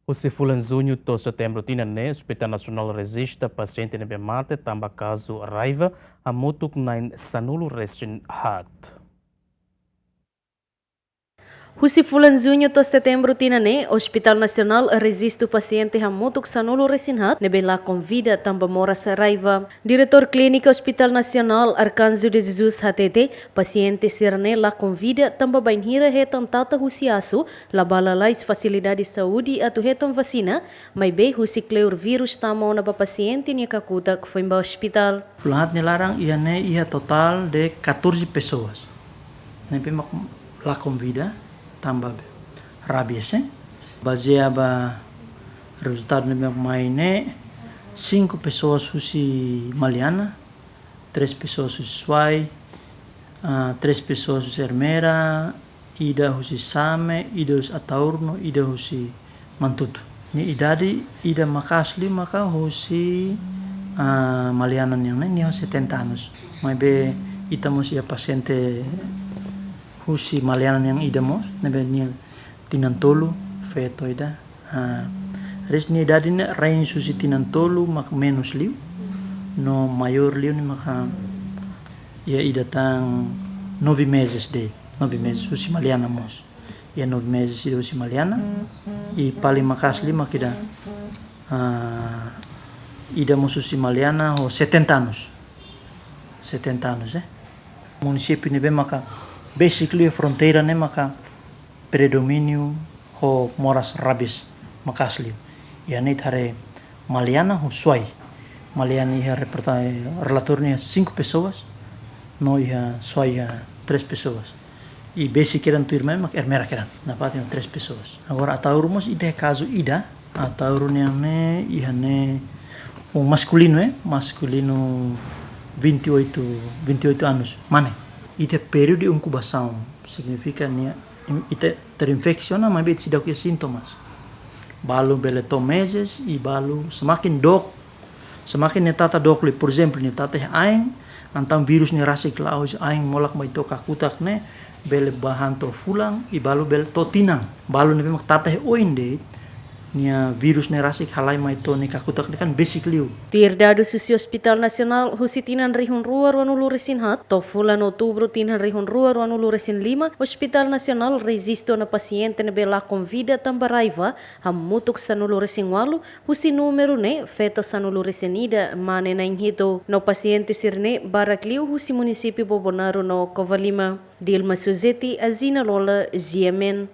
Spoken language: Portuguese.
Husi Fulan Jun to Setembru tinan Ospital Nasional rejista pasiente nebe mate tanba kazu Raiva hamutuk nain sanulu resin hat. Husi Fulan Jun to Setembru tinane Ospital Nasional rejista pasiente hamutuk sanulu resinhat nebela convida tamba moras Raiva. Diretor Clínica Hospital Nasional Arcanjo de Jesus HTT pasiente sirne la convida tamba bainhira hetan tata husi asu la balalais fasilidade saúde atu hetan vacina mai be husi cleur vírus tamo na paciente ni kakuta que foi em hospital. Pulangat nilarang ia total de 14 pessoas. Nempe la convida tambah rabies, baseava resultado do meu maine 5 pessoas husi maliana, 3 pessoas husi suai, 3 pessoas husi ermera, ida husi same, ida husi ataurno, ida husi mantutu. Ni idade ida makasli maka husi maliana yang ni 70 anos. Mas be itamos ia paciente Husi Maliana yang idamos, nebenya tinan tolu feto ida. Res ni idade ni range husi tinan tolu mak menos liu, no maior liu ni maka ia ida tang 9 meses de 9 meses husi Maliana mos. Ia 9 meses ida husi Maliana e paling makas lima kida ida mos husi Maliana ho 70 anos. 70 anos município ni be maka basically fronteira ne maka predomínio ho moras rabis makasli ya ne thare Maliana ho suai Maliana ia relatornya 5 pessoas no ia suai 3 pessoas e basic eran turma mak ermera keran na pati 3 pessoas agora ataurmos ide caso ida ataurnya ne ia ne o masculino masculino 28 anos mane ite período de incubação significa nia ite terinfecciona mas bet sidak sintomas balu beleto meses e balu semakin netata dokli por exemplo netata aing antam virus ni rasik laus aing molak mai to kakutak ne bele bahan to fulang e balu bele to tinan balu ne mak tata oinde nia virus ne rasik halai mai to ni kakutak ne kan basically Tierdado susi Hospital Nasional husi tinan rihun ruar wanulu resin hat to fulan outubro tinan rihun ruar wanulu resin 5 Hospital Nasional resisto na pasiente na bela convida tamba Raiva hamutuk sanulu resin walu husi número ne feto sanulu resinida mane na inhito no pasiente sirne barakliu husi município Bobonaro no Covalima Dilma Suzeti Azina Lola Ziemen